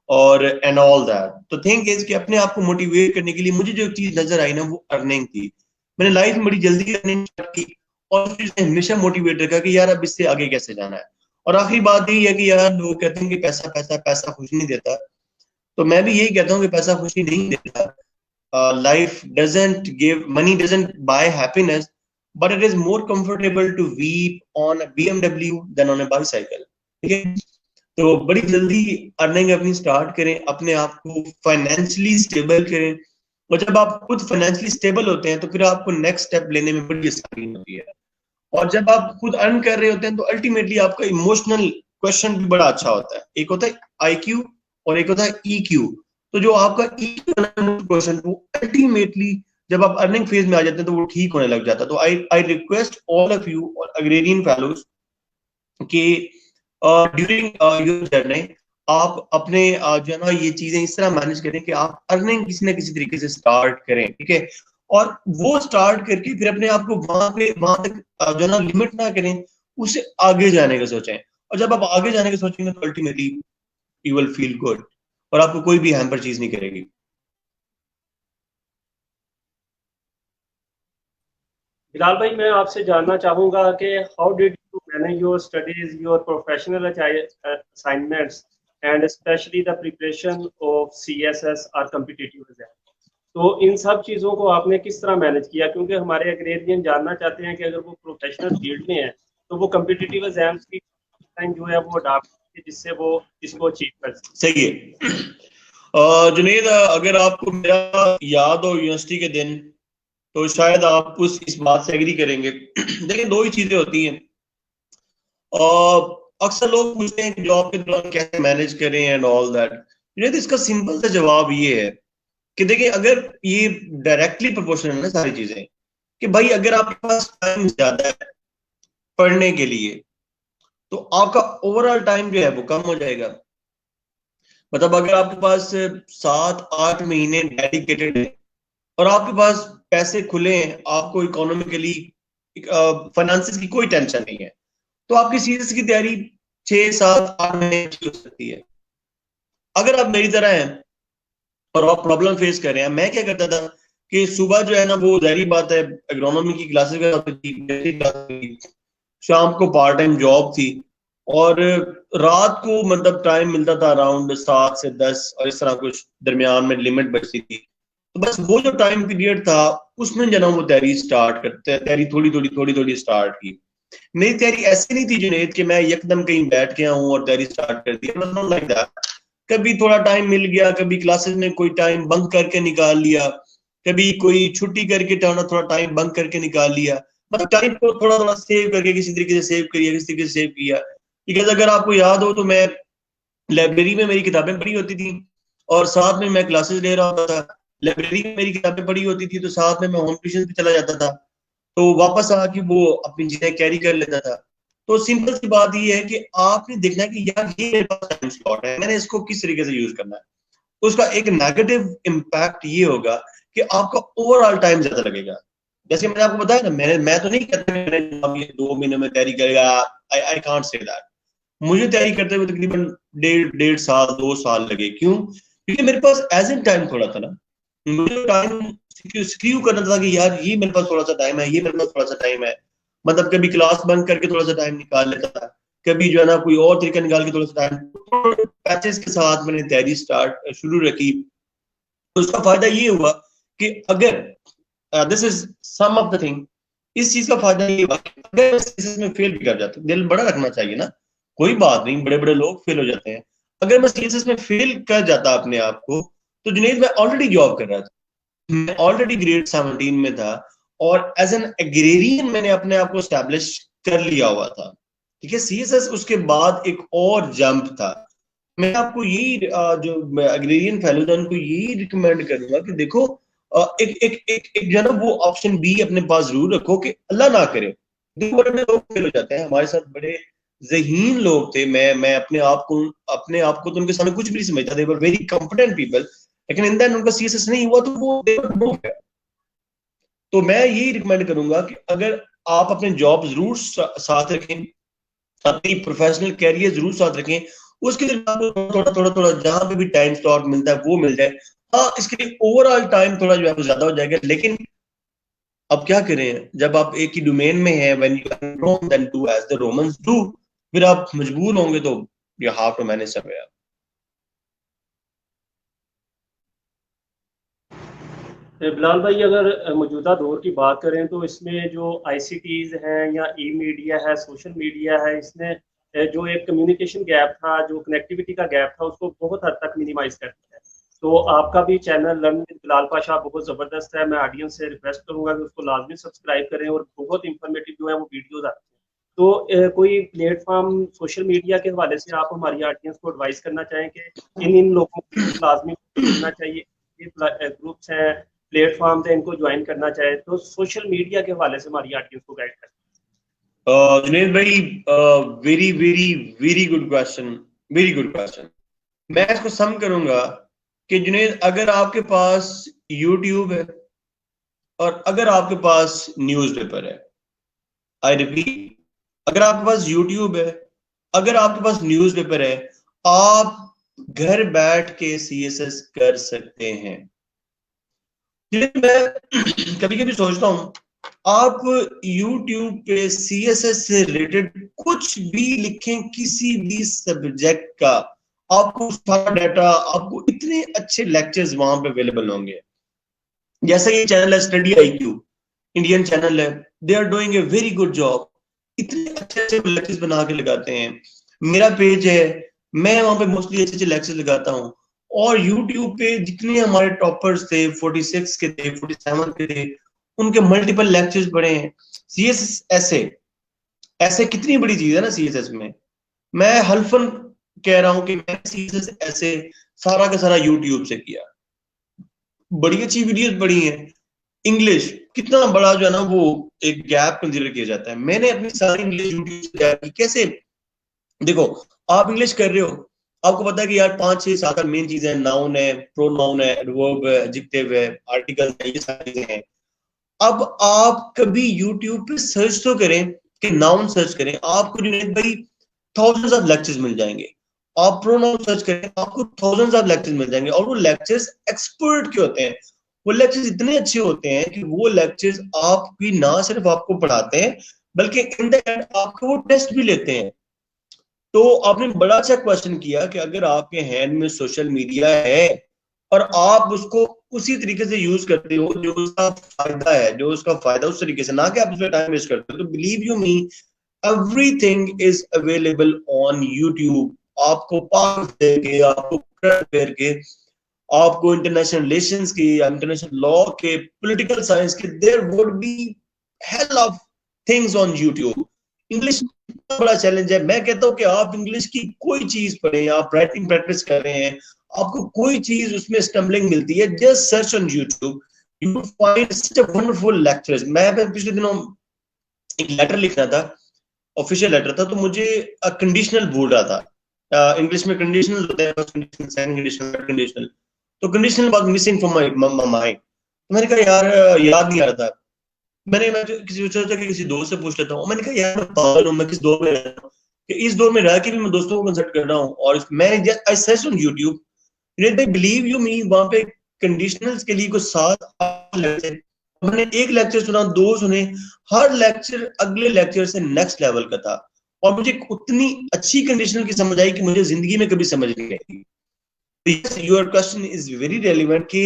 और एंड ऑल दैट। तो थिंक इज कि अपने आप को मोटिवेट करने के लिए मुझे जो चीज नजर आई ना वो अर्निंग थी। मैंने लाइफ में बड़ी जल्दी अर्निंग स्टार्ट की, और फिर हमेशा मोटिवेट रखा कि यार अब इससे आगे कैसे जाना है। और आखिरी बात यही है कि यार लोग कहते हैं कि पैसा पैसा पैसा खुशी नहीं देता, तो मैं भी यही कहता हूँ कि पैसा खुशी नहीं देता। Life doesn't give, money doesn't buy happiness, but it is more comfortable to weep on a BMW than on a bicycle. ठीक है, तो बड़ी जल्दी अर्निंग अपनी स्टार्ट करें, अपने आप को फाइनेंशियली स्टेबल करें। और जब आप खुद फाइनेंशियली स्टेबल होते हैं तो फिर आपको नेक्स्ट स्टेप लेने में बड़ी आसानी होती है। और जब आप खुद अर्न कर रहे होते हैं तो अल्टीमेटली आपका इमोशनल क्वेश्चन भी बड़ा अच्छा होता है। एक होता है आईक्यू और एक होता है ईक्यू। तो जो आपका ईक्यू क्वेश्चन, वो अल्टीमेटली जब आप अर्निंग फेज में आ जाते हैं तो वो ठीक होने लग जाता है। तो I I request all of you और अग्रेरियन फेलोज कि ड्यूरिंग योर जर्नी आप अपने जो है ना ये चीजें इस तरह मैनेज करें कि आप अर्निंग किसी ना किसी तरीके से स्टार्ट करें। ठीक है, और वो स्टार्ट करके फिर अपने आप को वहां तक जो है ना लिमिट ना करें, उससे आगे जाने का सोचें। और जब आप आगे जाने का सोचेंगे तो ultimately you will feel good, और आपको कोई भी हैम्पर चीज नहीं करेगी। बिलाल भाई, मैं आपसे जानना चाहूँगा कि how did you manage your studies, your professional assignments and specially the preparation of CSS और कॉम्पिटिटिव एग्जाम। तो इन सब चीज़ों को आपने किस तरह मैनेज किया? क्योंकि हमारे एग्रेरियन जानना चाहते हैं कि अगर वो प्रोफेशनल फील्ड में है तो वो कॉम्पिटिटिव एग्जाम्स की टाइम जो है वो अडॉप्ट जिससे वो इसको अचीव कर सके। सही है। जुनेद, अगर आपको मेरा याद हो यूनिवर्सिटी के दिन, तो शायद आप इस बात से एग्री करेंगे। देखिए, दो ही चीजें होती हैं। अक्सर लोग पूछते हैं कि जॉब के दौरान कैसे मैनेज करें एंड ऑल दैट। जुनेद, इसका सिंपल सा जवाब ये है कि देखिए, अगर ये डायरेक्टली प्रोपोर्शनल है ना सारी चीजें, कि भाई अगर आपके पास टाइम ज्यादा है पढ़ने के लिए, तो आपका ओवरऑल टाइम जो है वो कम हो जाएगा। मतलब अगर आपके पास 7-8 महीने डेडिकेटेड है और आपके पास पैसे खुले हैं, आपको इकोनॉमिकली फाइनेंसिस की कोई टेंशन नहीं है, तो आपकी सीरीज की तैयारी 6-7-8 महीने हो सकती है। अगर आप मेरी तरह हैं और आप प्रॉब्लम फेस कर रहे हैं, मैं क्या करता था कि सुबह जो है ना, वो जाहिर बात है एग्रोनॉमी की क्लासेस थी, शाम को पार्ट टाइम जॉब थी, और रात को मतलब टाइम मिलता था अराउंड 7 से 10, और इस तरह कुछ दरमियान में लिमिट बचती थी। तो बस वो जो टाइम पीरियड था, उसमें जो ना वो तैयारी थोड़ी थोड़ी स्टार्ट की। मेरी तैयारी ऐसी नहीं थी जुनेद कि मैं एकदम कहीं बैठ गया हूँ और तैयारी स्टार्ट कर दी, लाइक दैट। कभी थोड़ा टाइम मिल गया, कभी क्लासेस में कोई टाइम बंक करके निकाल लिया, कभी कोई छुट्टी करके थोड़ा टाइम बंक करके निकाल लिया। मतलब टाइम को थोड़ा थोड़ा सेव करके किसी तरीके से सेव किया, किसी तरीके से सेव किया। बिकॉज अगर आपको याद हो तो मैं लाइब्रेरी में मेरी किताबें पढ़ी होती थी और साथ में मैं क्लासेस ले रहा होता था। लाइब्रेरी में मेरी किताबें पढ़ी होती थी तो साथ में मैं होम ट्यूशन भी चला जाता था, तो वापस आके वो अपनी चीजें कैरी कर लेता था। तो सिंपल सी बात ये है कि आपने देखना है कि यार ये मेरे पास टाइम स्लॉट है, मैंने इसको किस तरीके से यूज करना है। उसका एक नेगेटिव इम्पैक्ट ये होगा कि आपका ओवरऑल टाइम ज्यादा लगेगा। जैसे मैंने आपको बताया ना, मैं तो नहीं कहता मैंने अब ये 2 महीने में तैयारी करेगा। I can't say that. मुझे तैयारी करते हुए तकरीबन 1.5 साल 2 साल लगे। क्यों? क्योंकि मेरे पास एज इन टाइम थोड़ा था ना। मुझे टाइम स्क्रीव करना था कि यार ये मेरे पास थोड़ा सा टाइम है, ये मेरे पास थोड़ा सा टाइम है। मतलब कभी क्लास बंद करके थोड़ा सा टाइम निकाल लेता था, कभी जो है ना कोई और तरीका निकाल के थोड़ा सा टाइम पैचेस के साथ मैंने तैयारी शुरू रखी। तो उसका फायदा ये हुआ कि अगर this is some of the thing, इस चीज का फायदा ये हुआ कि अगर में फेल भी कर जाते, दिल बड़ा रखना चाहिए ना, कोई बात नहीं, बड़े बड़े लोग फेल हो जाते हैं। अगर मैं सीएसएस में फेल कर जाता अपने आप को, तो जुनेद मैं ऑलरेडी जॉब कर रहा था, मैं ऑलरेडी ग्रेड 17 में था, और एज एन एग्रेरियन मैंने अपने आप को स्टैब्लिश कर लिया हुआ था। ठीक है, सीएसएस उसके बाद एक और जंप था। मैं आपको यही जो एग्रेरियन फेलोज हैं उनको यही रिकमेंड करूंगा कि देखो, एक एक एक एक जो है ना वो ऑप्शन बी अपने पास जरूर रखो कि अल्लाह ना करे। देखो, बड़े बड़े लोग फेल हो जाते हैं, हमारे साथ बड़े ज़हीन लोग थे। मैं अपने आप को तो उनके सामने कुछ भी नहीं समझता, दे वर वेरी कॉम्पिटेंट पीपल, लेकिन इन द एंड उनका सीएसएस नहीं हुआ तो वो they were broke है। तो मैं यही रिकमेंड करूंगा कि अगर आप अपने जॉब जरूर साथ रखें, अपनी प्रोफेशनल कैरियर जरूर साथ रखें, उसके लिए आपको थोड़ा थोड़ा थोड़ा जहां पे भी टाइम स्लॉट मिलता है वो मिल जाए। हाँ, इसके लिए ओवरऑल टाइम थोड़ा जो है वो ज्यादा हो जाएगा, लेकिन अब क्या करें, जब आप एक ही डोमेन में हैं, when you can Rome then do as the Romans do, फिर आप मजबूर होंगे तो you have to manage somewhere. Bilal भाई, अगर मौजूदा दौर की बात करें तो इसमें जो आईसीटीज हैं या ई मीडिया है, सोशल मीडिया है, इसने जो एक कम्युनिकेशन गैप था, जो कनेक्टिविटी का गैप था, उसको बहुत हद तक मिनिमाइज कर दिया है। तो आपका भी channel learn with Bilal Pasha बहुत ज़बरदस्त है। मैं ऑडियंस से रिक्वेस्ट करूंगा कि उसको लाजमी सब्सक्राइब करें, और बहुत इंफॉर्मेटिव जो है वो वीडियोज आते हैं। तो कोई प्लेटफॉर्म सोशल मीडिया के हवाले से आप हमारी ऑडियंस को एडवाइस करना चाहें कि इन लोगों को लाजमी करना चाहिए, ये ग्रुप्स हैं, प्लेटफॉर्म थे, इनको ज्वाइन करना चाहे तो सोशल मीडिया के हवाले से हमारी ऑडियंस को गाइड करें? जुनेद भाई, very very very good question, very good question. मैं इसको सम करूंगा कि जुनेद, अगर आपके पास यूट्यूब है और अगर आपके पास न्यूज़पेपर है, आई रिपीट, अगर आपके पास यूट्यूब है, अगर आपके पास न्यूज़पेपर है, आप घर बैठ के सीएसएस कर सकते हैं। मैं कभी कभी सोचता हूँ आप YouTube पे CSS से रिलेटेड कुछ भी लिखें, किसी भी सब्जेक्ट का, आपको सारा डाटा, आपको इतने अच्छे लेक्चर्स वहां पे अवेलेबल होंगे। जैसा ये चैनल है स्टडी IQ, इंडियन चैनल है, they are doing a very good job, इतने अच्छे अच्छे लेक्चर्स बना के लगाते हैं। मेरा पेज है, मैं वहां पे मोस्टली अच्छे अच्छे लेक्चर्स लगाता हूँ। और यूट्यूब पे जितने हमारे टॉपर्स थे, 46 के थे, 47 के थे, उनके मल्टीपल लेक्चर्स पढ़े हैं। CSS ऐसे ऐसे कितनी बड़ी चीज है ना CSS में। मैं हल्फन कह रहा हूं कि मैं CSS ऐसे सारा का सारा यूट्यूब से किया, बड़ी अच्छी वीडियोस बड़ी हैं। इंग्लिश कितना बड़ा जो है ना वो एक गैप कंसीडर किया जाता है, मैंने अपनी सारी इंग्लिश यूट्यूब से तैयार की। कैसे? देखो, आप इंग्लिश कर रहे हो, आपको पता है कि यार 5 6 7 मेन चीजें हैं, नाउन है, प्रोनाउन है, एडवर्ब है, एडजेक्टिव है, आर्टिकल है, ये सारी चीजें हैं। अब आप कभी यूट्यूब पे सर्च तो करें कि नाउन सर्च करें, आपको जुनैद भाई थाउजेंड्स ऑफ लेक्चर्स मिल जाएंगे। आप प्रोनाउन सर्च करें, आपको थाउजेंड्स ऑफ लेक्चर्स मिल जाएंगे, और वो लेक्चर्स एक्सपर्ट के होते हैं। वो लेक्चर्स इतने अच्छे होते हैं कि वो लेक्चर्स आपकी ना सिर्फ आपको पढ़ाते हैं, बल्कि इन द एंड आपको वो टेस्ट भी लेते हैं। तो आपने बड़ा अच्छा क्वेश्चन किया कि अगर आपके हैंड में सोशल मीडिया है और आप उसको उसी तरीके से यूज करते हो जो उसका फायदा है, जो उसका फायदा उस तरीके से, ना कि आप उसमें टाइम वेस्ट करते हो, तो believe you me, everything is available on YouTube. आपको पास देके, आपको करके, आपको इंटरनेशनल रिलेशंस की, इंटरनेशनल लॉ के, पॉलिटिकल साइंस के, there would be hell of things on YouTube. English बड़ा चैलेंज है। मैं कहता हूं कि आप इंग्लिश की कोई चीज पढ़ें, आप राइटिंग प्रैक्टिस कर रहे हैं, आपको कोई चीज उसमें स्टम्बलिंग मिलती है, just search on YouTube, you will find such a wonderful lectures. मैं पिछले दिनों एक लेटर लिख रहा था, ऑफिशियल लेटर था, तो मुझे कंडीशनल बोल रहा था। इंग्लिश में कंडीशनल होते हैं, first conditional, second conditional, third conditional. तो conditional was missing from my mind. मैंने कहा यार याद नहीं आ रहा था। मैं किसी को सोचा कि किसी दोस्त से पूछ लेता हूँ। मैंने कहा यार मैं पागल हूँ, मैं किस दौर में रह रहा हूँ कि इस दौर में रह के भी मैं दोस्तों को कंसल्ट कर रहा हूँ। और मैं I search on YouTube, they believe you me, वहां पे कंडीशनल्स के लिए कुछ 7 8 लेक्चर, मैंने एक लेक्चर सुना, 2 सुने, हर लेक्चर अगले लेक्चर से नेक्स्ट लेवल का था। और मुझे उतनी अच्छी कंडीशनल की समझ आई कि मुझे जिंदगी में कभी समझ नहीं आई। Yes, your question is very relevant कि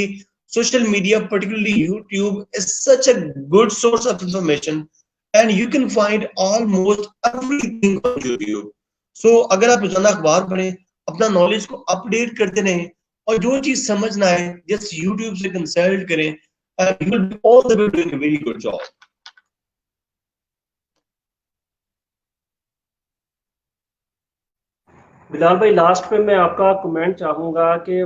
social media, particularly YouTube, is such a good source of information and you can find almost everything on YouTube. So अगर आप रोजाना अखबार पढ़ें, अपना नॉलेज को अपडेट करते रहें, और जो चीज समझ ना आए जस्ट YouTube से कंसल्ट करें, and you will be all the way doing a very good job. Bilal भाई, लास्ट में मैं आपका कमेंट चाहूंगा कि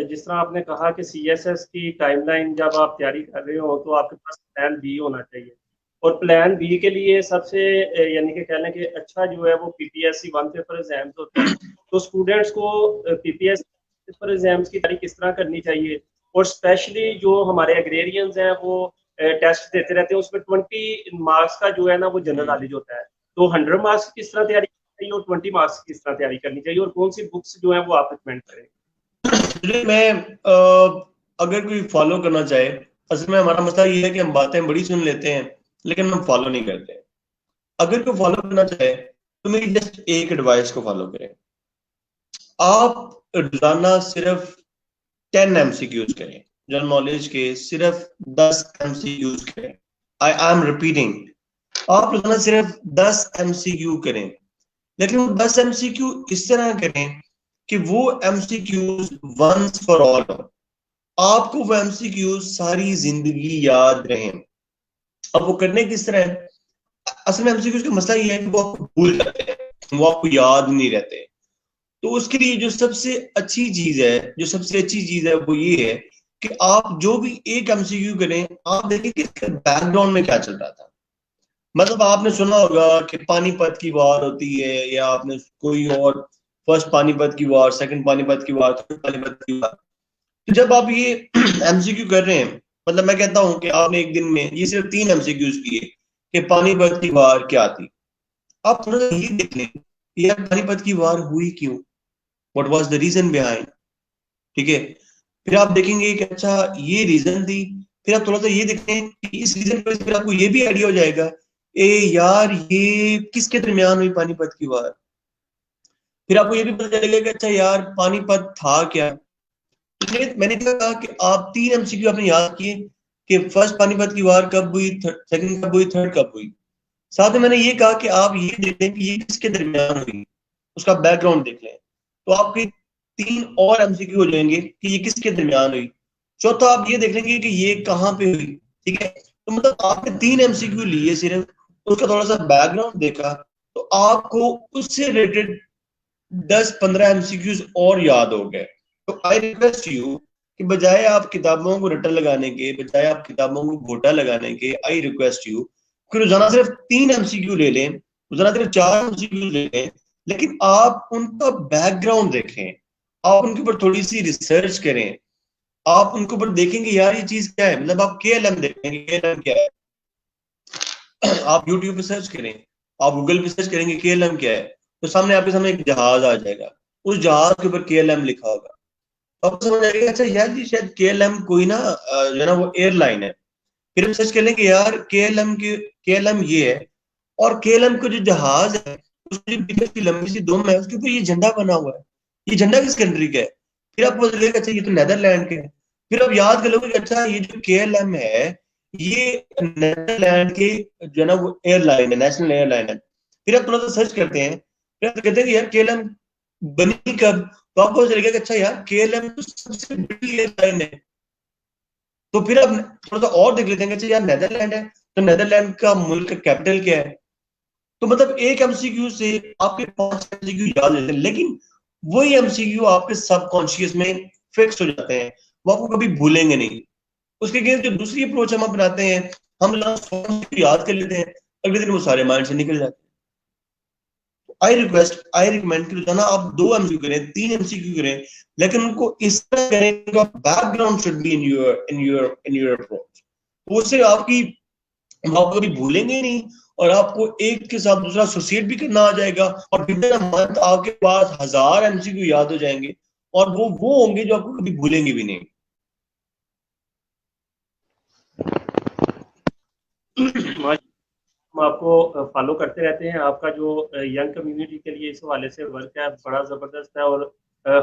जिस तरह आपने कहा कि CSS की टाइमलाइन जब आप तैयारी कर रहे हो तो आपके पास प्लान बी होना चाहिए, और प्लान बी के लिए सबसे यानी कि कह लें कि अच्छा जो है वो PPSC 1 पेपर एग्जाम्स होते हैं। तो स्टूडेंट्स को PPSC पेपर एग्जाम्स की तैयारी किस तरह करनी चाहिए, और स्पेशली जो हमारे एग्रेरियंस हैं वो टेस्ट देते रहते हैं, उसमें 20 मार्क्स का जो है ना वो जनरल नॉलेज होता है। तो 100 मार्क्स किस तरह तैयारी चाहिए और 20 मार्क्स की किस तरह तैयारी करनी चाहिए, और कौन सी बुक्स जो है वो आप रिकमेंड करें? मैं अगर कोई फॉलो करना चाहे, असल में हमारा मसला ये है कि हम बातें बड़ी सुन लेते हैं लेकिन हम फॉलो नहीं करते। अगर कोई फॉलो करना चाहे तो मेरी जस्ट एक एडवाइस को फॉलो करें। आप रोजाना सिर्फ 10 MCQs करें, जनरल नॉलेज के सिर्फ 10 MCQs करें। आई एम रिपीटिंग, आप रोजाना सिर्फ 10 MCQ करें, लेकिन वो 10 MCQ इस तरह करें कि वो MCQs वंस फॉर ऑल हो, आपको वो MCQs सारी जिंदगी याद रहें। अब वो करने किस तरह है? असल में MCQs का मसला ये है कि वो आपको भूल जाते हैं, वो आपको याद नहीं रहते। तो उसके लिए जो सबसे अच्छी चीज है वो ये है कि आप जो भी एक MCQ करें, आप देखें कि इसके बैकग्राउंड में क्या चल रहा था। मतलब आपने सुना होगा कि पानीपत की वार होती है, या आपने कोई और, फर्स्ट पानीपत की वार, सेकंड पानीपत की वार, थर्ड पानीपत की वार। तो जब आप ये MCQ कर रहे हैं, मतलब मैं कहता हूं कि आपने एक दिन में ये सिर्फ 3 MCQs किए कि पानीपत की वार क्या थी, आप थोड़ा सा ये देख लें यार पानीपत की वार हुई क्यों, what was the reason behind. ठीक है, फिर आप देखेंगे कि अच्छा ये रीजन थी फिर आप थोड़ा सा ये देखते हैं कि इस रीजन पर फिर आपको ये भी आइडिया हो जाएगा, ए यार ये किसके दरमियान हुई पानीपत की वार। फिर आपको ये भी पता चलेगा कि अच्छा यार पानीपत था क्या। मैंने क्या कहा कि आप 3 एमसीक्यू आपने याद किए कि फर्स्ट पानीपत की वार कब हुई, सेकंड कब हुई, थर्ड कब हुई। साथ में मैंने ये कहा कि आप ये देख लें कि ये किसके दरमियान हुई, उसका बैकग्राउंड देख लें, तो आपके 3 और एमसीक्यू हो जाएंगे कि ये किसके दरमियान हुई। चौथा आप ये देख लेंगे कि ये कहाँ पे हुई। ठीक है, तो मतलब आपने 3 एमसीक्यू लिए सिर्फ, उसका थोड़ा सा बैकग्राउंड देखा, तो आपको उससे रिलेटेड 10-15 एमसीक्यूज और याद हो गए। तो आई रिक्वेस्ट यू कि बजाय आप किताबों को रट्टा लगाने के, बजाय आप किताबों को घोटा लगाने के, आई रिक्वेस्ट यू कि रोजाना सिर्फ 3 एमसीक्यू ले लें, रोजाना सिर्फ 4 एमसीक्यू ले लें, लेकिन आप उनका बैकग्राउंड देखें, आप उनके ऊपर थोड़ी सी रिसर्च करें, आप उनके ऊपर देखेंगे यार ये चीज क्या है। मतलब आप KLM देखेंगे, KLM क्या है, आप यूट्यूब पे सर्च करें, आप गूगल पे सर्च करेंगे KLM क्या है, तो सामने आपके सामने एक जहाज आ जाएगा, उस जहाज के ऊपर KLM लिखा होगा। तो आपको समझ आएगा अच्छा यार जी शायद KLM कोई ना जो ना वो एयरलाइन है। फिर हम सर्च कर लेंगे यार KLM ये है, और KLM का जो जहाज है उसकी जो पीछे की लंबी सी दुम है उसके ऊपर ये झंडा बना हुआ है, ये झंडा किस कंट्री का है। फिर आपको पता चलेगा अच्छा ये तो नेदरलैंड के है। फिर आप याद कर लोगे कि अच्छा ये जो KLM है ये नेदरलैंड के जो है ना वो एयरलाइन है, नेशनल एयरलाइन है। फिर आप थोड़ा सा सर्च करते हैं, फिर आप कहते हैं कि यार KLM बनी कब, तो आपको पता चलेगा कि अच्छा यार KLM तो सबसे बड़ी एयरलाइन है। तो फिर आप थोड़ा सा और देख लेते हैं कि अच्छा यार नेदरलैंड है, तो नेदरलैंड का मुल्क का कैपिटल क्या है। तो मतलब एक एमसीक्यू से आपके 5 एमसीक्यू याद रहते हैं, लेकिन वही एमसीक्यू आपके सबकॉन्शियस में फिक्स हो जाते हैं, वो आपको कभी भूलेंगे नहीं। उसके अगेंस्ट जो दूसरी अप्रोच हम अपनाते हैं, हम लास्ट याद कर लेते हैं, अगले दिन वो सारे माइंड से निकल जाते हैं। आई रिकमेंड कि रोजाना आप 2 एमसीक्यू करें, 3 एमसीक्यू करें, लेकिन उनको इस तरह करें कि background should be in your approach. उससे आपकी आप कभी भूलेंगे नहीं, और आपको एक के साथ दूसरा एसोसिएट भी करना आ जाएगा, और विद इन अ मंथ आपके पास 1000 एमसीक्यू याद हो जाएंगे, और वो होंगे जो आपको कभी भूलेंगे भी नहीं। हम आपको फॉलो करते रहते हैं। आपका जो यंग कम्युनिटी के लिए इस हवाले से वर्क है बड़ा ज़बरदस्त है, और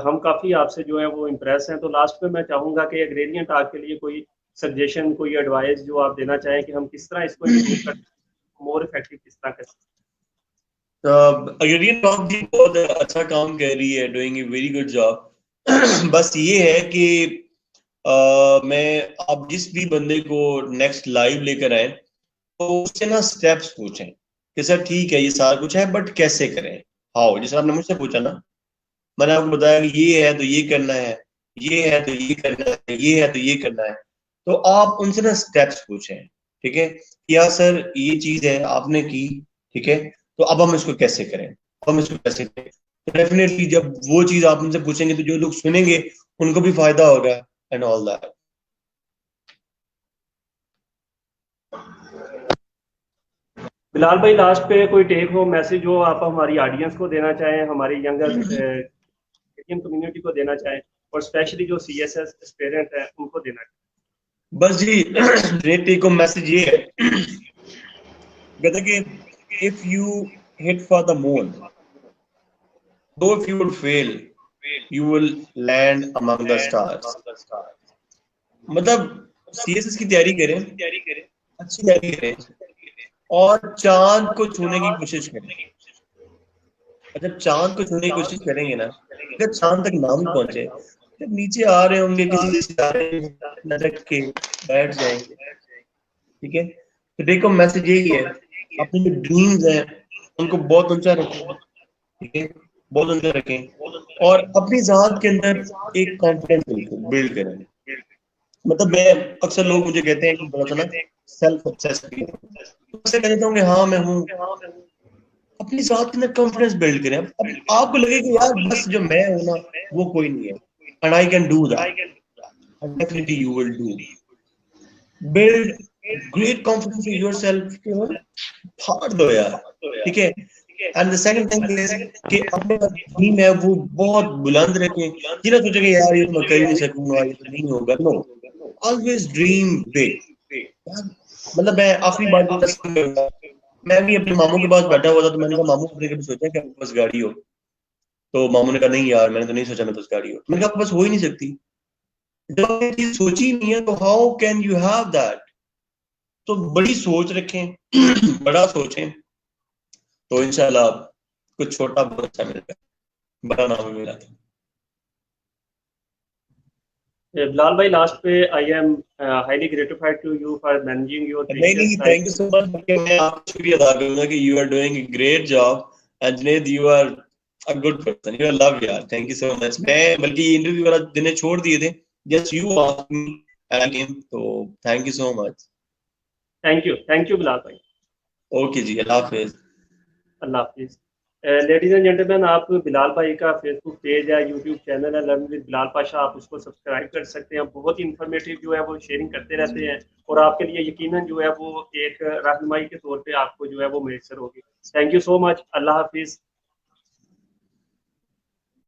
हम काफ़ी आपसे जो है वो इम्प्रेस हैं। तो लास्ट में मैं चाहूँगा कि एग्रेरियन टॉक के लिए कोई सजेशन, कोई एडवाइस जो आप देना चाहें कि हम किस तरह इसको इम्प्रूव कर, मोर इफेक्टिव किस तरह कर सकते अग्रेरियन टॉक भी बहुत अच्छा काम कर रही है, doing a very good job. बस ये है कि मैं आप जिस भी बंदे को नेक्स्ट लाइव लेकर आए तो उससे ना स्टेप्स पूछें कि सर ठीक है ये सारा कुछ है बट कैसे करें, हाउ। जैसे आपने मुझसे पूछा ना, मैंने आपको बताया कि ये है तो ये करना है, ये है तो ये करना है, ये है तो ये करना है। तो आप उनसे ना स्टेप्स पूछें, ठीक है, या सर ये चीज है आपने की, ठीक है, तो अब हम इसको कैसे करें, अब हम इसको कैसे करें। तो डेफिनेटली जब वो चीज आप उनसे पूछेंगे तो जो लोग सुनेंगे उनको भी फायदा होगा एंड ऑल दैट। बिलाल भाई, लास्ट पे कोई टेक हो मैसेज हो आप हमारी ऑडियंस को देना चाहें, हमारी यंगर इंडियन कम्युनिटी को देना चाहें, और स्पेशली जो CSS एस्पिरेंट हैं उनको देना चाहें। बस जी मेरे टेक होम मैसेज ये है कहते कि if you hit for the moon, though if you will fail you will land among the stars। मतलब CSS की तैयारी करें, अच्छी तैयारी करें और चांद को छूने की कोशिश करें। जब चांद को छूने की कोशिश करेंगे ना, अगर चांद तक ना भी पहुंचे, जब नीचे आ रहे होंगे किसी सितारे नजर के बैठ जाएंगे, ठीक है। तो देखो मैसेज यही है, अपनी जो ड्रीम्स हैं उनको बहुत ऊंचा रखें, ठीक है, बहुत ऊंचा रखें, और अपनी जात के अंदर एक कॉन्फिडेंस बिल्ड करें। मतलब मैं अक्सर लोग मुझे कहते हैं कि बड़ा सा ना सेल्फ ऑब्सेस्ड है, तो उससे कहता हूँ कि हाँ मैं हूँ। अपनी जात के अंदर कॉन्फिडेंस बिल्ड करें। अब आपको लगे कि यार बस जो मैं हूं ना वो कोई नहीं है, and I can do that, and definitely you will do. Build great confidence in yourself, फाड़ दो यार, ठीक है। And the second thing is कि अपने ड्रीम है वो बहुत बुलंद रखें। ये ना सोचे कि यार ये तो मैं कर ही नहीं सकूंगा, ये तो नहीं होगा। No, always dream big. मतलब मैं आखिरी बात करूंगा, मैं भी अपने मामू के पास बैठा हुआ था, तो मैंने कहा मामू आपने कभी सोचा कि आपके पास गाड़ी हो? तो मामू ने कहा नहीं यार, मैंने तो नहीं सोचा मेरे पास गाड़ी हो। मैंने कहा आपके पास हो ही नहीं सकती, जब आपने ये चीज सोची ही नहीं है तो how can you have that? तो बड़ी सोच रखें, बड़ा सोचें, तो इंशाल्लाह कुछ छोटा बहुत अच्छा मिलेगा, बड़ा नाम भी मिला था। बिलाल भाई, लास्ट पे I am highly gratified to you for managing your नहीं प्रीशियस नहीं, time. Thank you so much, बल्कि मैं आपको शुक्रिया अदा करूंगा कि you are doing a great job and Juned you are a good person, you are love यार, थैंक यू सो मच। मैं बल्कि ये इंटरव्यू वाला दिन छोड़ दिए थे, just you asked me and I came, तो thank you so much. Thank you Bilal भाई। ओके जी, अल्लाह हाफिज। अल्लाह हाफिज। लेडीज एंड जेंटलमैन, आप बिलाल भाई का फेसबुक पेज है, यूट्यूब चैनल है लर्न विद बिलाल पाशा, आप उसको सब्सक्राइब कर सकते हैं। बहुत ही इंफॉर्मेटिव जो है वो शेयरिंग करते रहते हैं, और आपके लिए यकीनन जो है वो एक रहनुमाई के तौर पे आपको जो है वो मैसर होगी। Thank you so much. Allah Hafiz.